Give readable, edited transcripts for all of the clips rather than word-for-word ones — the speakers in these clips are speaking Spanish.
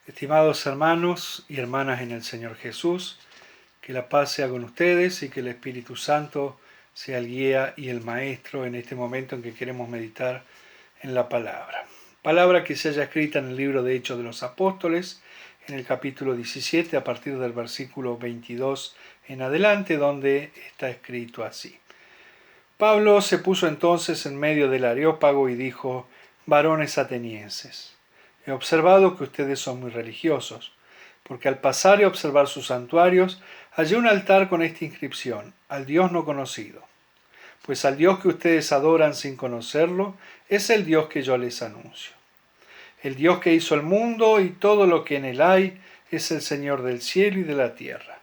Estimados hermanos y hermanas en el Señor Jesús, que la paz sea con ustedes y que el Espíritu Santo sea el guía y el maestro en este momento en que queremos meditar en la palabra. Palabra que se halla escrita en el libro de Hechos de los Apóstoles, en el capítulo 17, a partir del versículo 22 en adelante, donde está escrito así. Pablo se puso entonces en medio del Areópago y dijo: varones atenienses, he observado que ustedes son muy religiosos, porque al pasar y observar sus santuarios, hallé un altar con esta inscripción: al Dios no conocido. Pues al Dios que ustedes adoran sin conocerlo, es el Dios que yo les anuncio. El Dios que hizo el mundo y todo lo que en él hay, es el Señor del cielo y de la tierra.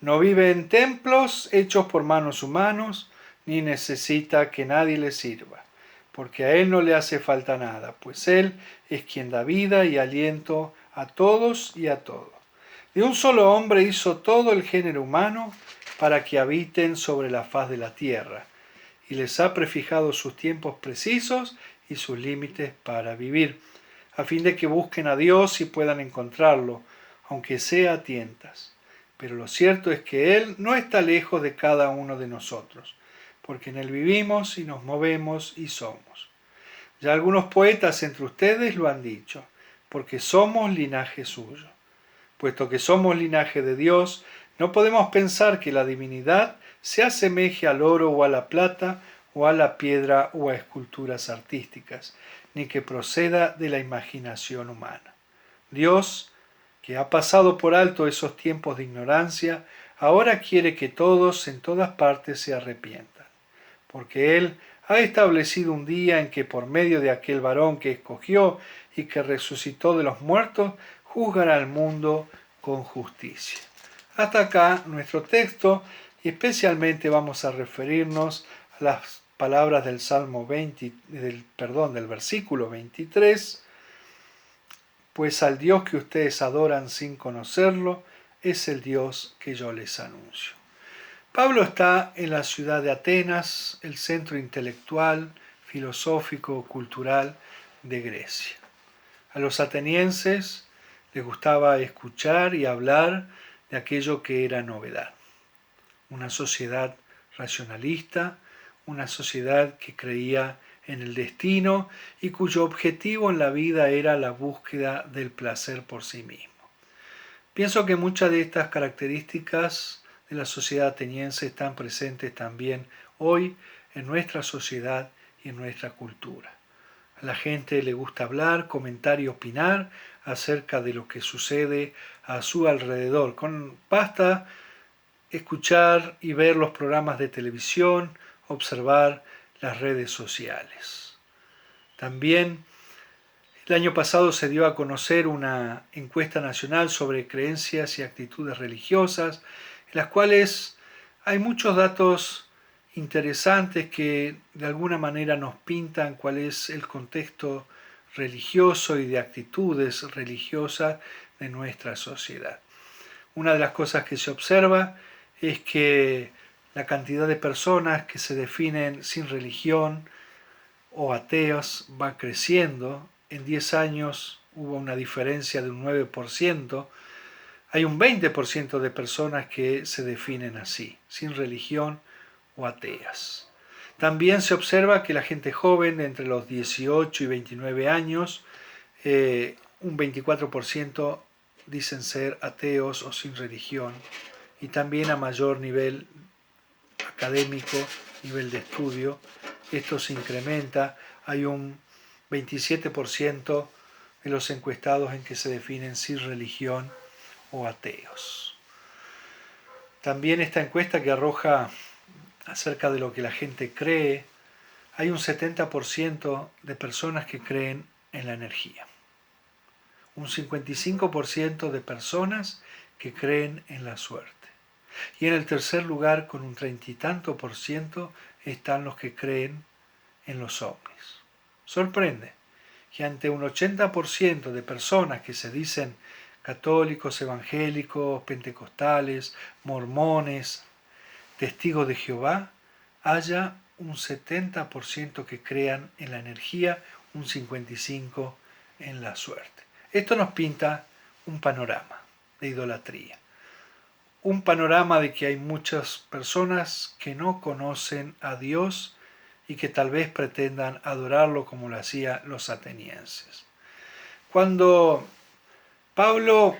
No vive en templos hechos por manos humanos, ni necesita que nadie le sirva, porque a él no le hace falta nada, pues él es quien da vida y aliento a todos y a todo. De un solo hombre hizo todo el género humano para que habiten sobre la faz de la tierra, y les ha prefijado sus tiempos precisos y sus límites para vivir, a fin de que busquen a Dios y puedan encontrarlo, aunque sea a tientas. Pero lo cierto es que Él no está lejos de cada uno de nosotros, porque en Él vivimos y nos movemos y somos. Ya algunos poetas entre ustedes lo han dicho, porque somos linaje suyo. Puesto que somos linaje de Dios, no podemos pensar que la divinidad se asemeje al oro o a la plata, o a la piedra o a esculturas artísticas, ni que proceda de la imaginación humana. Dios, que ha pasado por alto esos tiempos de ignorancia, ahora quiere que todos en todas partes se arrepientan, porque Él ha establecido un día en que por medio de aquel varón que escogió y que resucitó de los muertos, juzgará al mundo con justicia. Hasta acá nuestro texto, y especialmente vamos a referirnos a las palabras del Salmo del versículo 23, pues al Dios que ustedes adoran sin conocerlo, es el Dios que yo les anuncio. Pablo está en la ciudad de Atenas, el centro intelectual, filosófico, cultural de Grecia. A los atenienses les gustaba escuchar y hablar de aquello que era novedad. Una sociedad racionalista, una sociedad que creía en el destino y cuyo objetivo en la vida era la búsqueda del placer por sí mismo. Pienso que muchas de estas características de la sociedad ateniense están presentes también hoy en nuestra sociedad y en nuestra cultura. A la gente le gusta hablar, comentar y opinar acerca de lo que sucede a su alrededor. Basta escuchar y ver los programas de televisión, observar las redes sociales. También el año pasado se dio a conocer una encuesta nacional sobre creencias y actitudes religiosas, en las cuales hay muchos datos interesantes que de alguna manera nos pintan cuál es el contexto religioso y de actitudes religiosas de nuestra sociedad. Una de las cosas que se observa es que la cantidad de personas que se definen sin religión o ateos va creciendo. En 10 años hubo una diferencia de un 9%. Hay un 20% de personas que se definen así, sin religión o ateas. También se observa que la gente joven de entre los 18 y 29 años, un 24% dicen ser ateos o sin religión, y también a mayor nivel académico, nivel de estudio, esto se incrementa. Hay un 27% de los encuestados en que se definen sin religión o ateos. También esta encuesta que arroja acerca de lo que la gente cree, hay un 70% de personas que creen en la energía, un 55% de personas que creen en la suerte. Y en el tercer lugar, con un 30 y tanto por ciento, están los que creen en los ovnis. Sorprende que ante un 80% de personas que se dicen católicos, evangélicos, pentecostales, mormones, testigos de Jehová, haya un 70% que crean en la energía, un 55% en la suerte. Esto nos pinta un panorama de idolatría. Un panorama de que hay muchas personas que no conocen a Dios y que tal vez pretendan adorarlo como lo hacían los atenienses. Cuando Pablo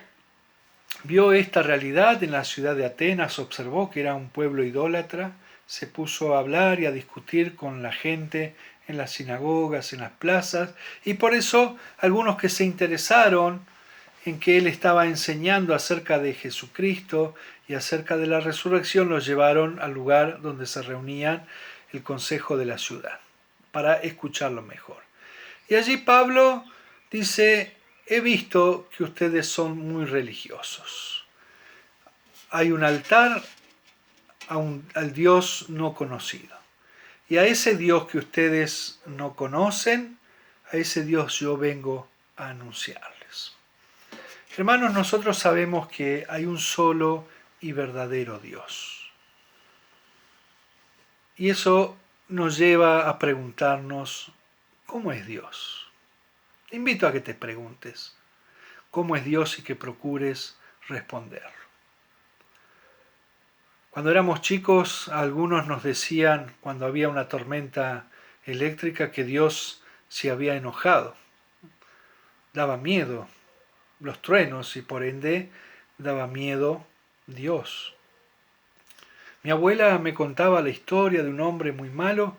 vio esta realidad en la ciudad de Atenas, observó que era un pueblo idólatra, se puso a hablar y a discutir con la gente en las sinagogas, en las plazas, y por eso algunos que se interesaron en que él estaba enseñando acerca de Jesucristo y acerca de la resurrección, los llevaron al lugar donde se reunían el consejo de la ciudad, para escucharlo mejor. Y allí Pablo dice: he visto que ustedes son muy religiosos. Hay un altar al Dios no conocido. Y a ese Dios que ustedes no conocen, a ese Dios yo vengo a anunciarles. Hermanos, nosotros sabemos que hay un solo y verdadero Dios. Y eso nos lleva a preguntarnos: ¿cómo es Dios? Te invito a que te preguntes cómo es Dios y que procures responderlo. Cuando éramos chicos, algunos nos decían, cuando había una tormenta eléctrica, que Dios se había enojado. Daba miedo los truenos y por ende daba miedo Dios. Mi abuela me contaba la historia de un hombre muy malo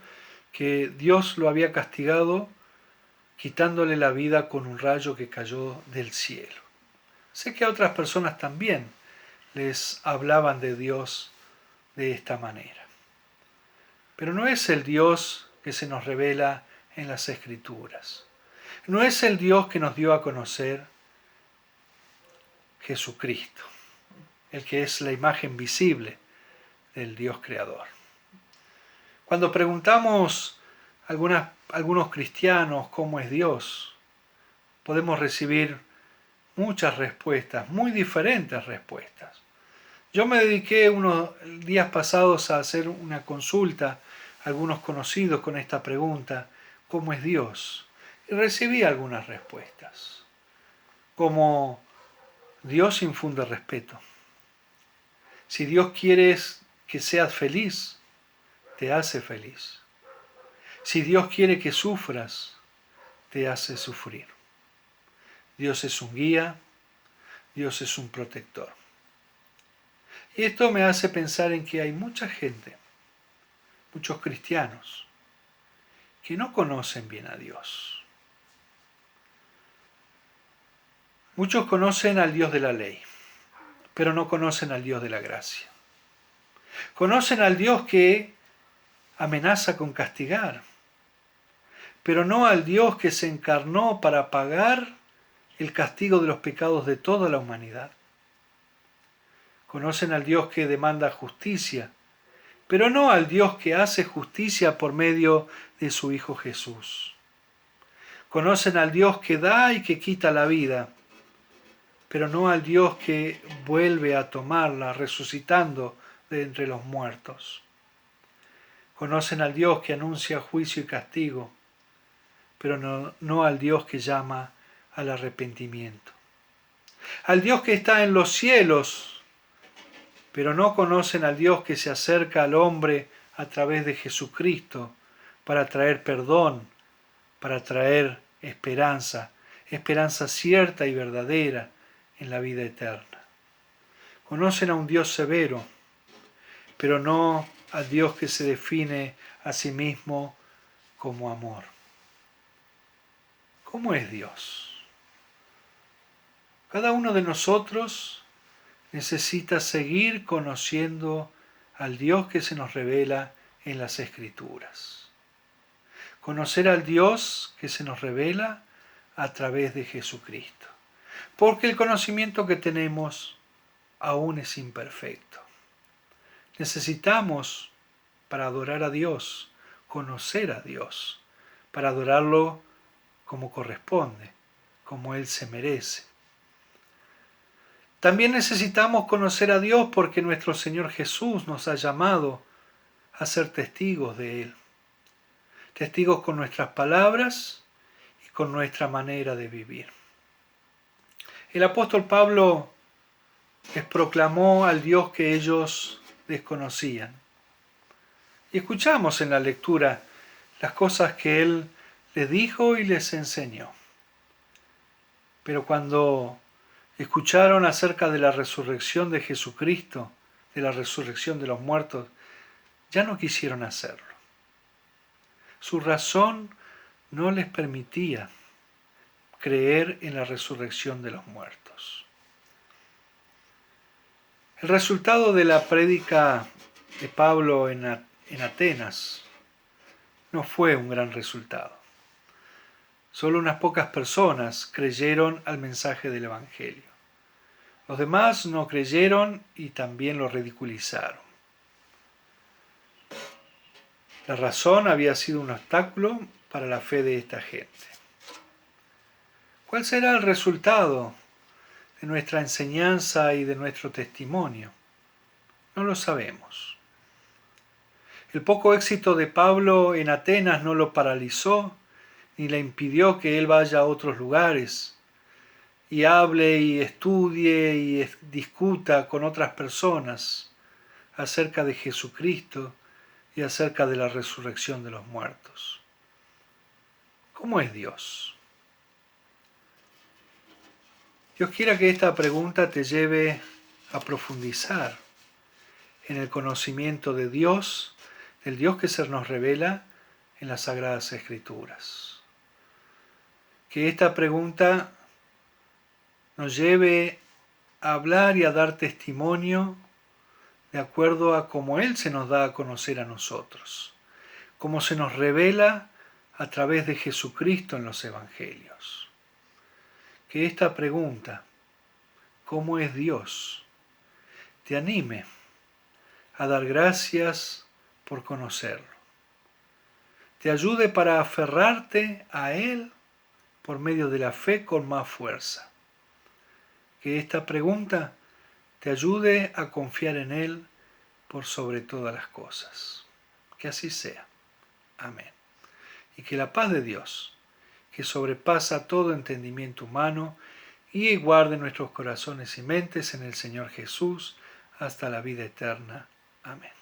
que Dios lo había castigado quitándole la vida con un rayo que cayó del cielo. Sé que a otras personas también les hablaban de Dios de esta manera. Pero no es el Dios que se nos revela en las Escrituras. No es el Dios que nos dio a conocer Jesucristo, el que es la imagen visible del Dios creador. Cuando preguntamos a algunos cristianos cómo es Dios, podemos recibir muchas respuestas, muy diferentes respuestas. Yo me dediqué unos días pasados a hacer una consulta a algunos conocidos con esta pregunta: ¿cómo es Dios? Y recibí algunas respuestas, como: Dios infunde respeto. Si Dios quiere que seas feliz, te hace feliz. Si Dios quiere que sufras, te hace sufrir. Dios es un guía, Dios es un protector. Y esto me hace pensar en que hay mucha gente, muchos cristianos, que no conocen bien a Dios. Muchos conocen al Dios de la ley, pero no conocen al Dios de la gracia. Conocen al Dios que amenaza con castigar, pero no al Dios que se encarnó para pagar el castigo de los pecados de toda la humanidad. Conocen al Dios que demanda justicia, pero no al Dios que hace justicia por medio de su Hijo Jesús. Conocen al Dios que da y que quita la vida, pero no al Dios que vuelve a tomarla resucitando de entre los muertos. Conocen al Dios que anuncia juicio y castigo, pero no al Dios que llama al arrepentimiento. Al Dios que está en los cielos, pero no conocen al Dios que se acerca al hombre a través de Jesucristo para traer perdón, para traer esperanza, esperanza cierta y verdadera en la vida eterna. Conocen a un Dios severo, pero no al Dios que se define a sí mismo como amor. ¿Cómo es Dios? Cada uno de nosotros necesita seguir conociendo al Dios que se nos revela en las Escrituras. Conocer al Dios que se nos revela a través de Jesucristo. Porque el conocimiento que tenemos aún es imperfecto. Necesitamos, para adorar a Dios, conocer a Dios, para adorarlo como corresponde, como Él se merece. También necesitamos conocer a Dios porque nuestro Señor Jesús nos ha llamado a ser testigos de Él. Testigos con nuestras palabras y con nuestra manera de vivir. El apóstol Pablo les proclamó al Dios que ellos desconocían. Y escuchamos en la lectura las cosas que él les dijo y les enseñó. Pero cuando escucharon acerca de la resurrección de Jesucristo, de la resurrección de los muertos, ya no quisieron hacerlo. Su razón no les permitía creer en la resurrección de los muertos. El resultado de la prédica de Pablo en Atenas no fue un gran resultado. Solo unas pocas personas creyeron al mensaje del Evangelio. Los demás no creyeron y también lo ridiculizaron. La razón había sido un obstáculo para la fe de esta gente. ¿Cuál será el resultado de nuestra enseñanza y de nuestro testimonio? No lo sabemos. El poco éxito de Pablo en Atenas no lo paralizó ni le impidió que él vaya a otros lugares y hable y estudie y discuta con otras personas acerca de Jesucristo y acerca de la resurrección de los muertos. ¿Cómo es Dios? Dios quiera que esta pregunta te lleve a profundizar en el conocimiento de Dios, del Dios que se nos revela en las Sagradas Escrituras. Que esta pregunta nos lleve a hablar y a dar testimonio de acuerdo a cómo Él se nos da a conocer a nosotros, cómo se nos revela a través de Jesucristo en los Evangelios. Que esta pregunta, ¿cómo es Dios?, te anime a dar gracias por conocerlo. Te ayude para aferrarte a Él por medio de la fe con más fuerza. Que esta pregunta te ayude a confiar en Él por sobre todas las cosas. Que así sea. Amén. Y que la paz de Dios, que sobrepasa todo entendimiento humano, y guarde nuestros corazones y mentes en el Señor Jesús hasta la vida eterna. Amén.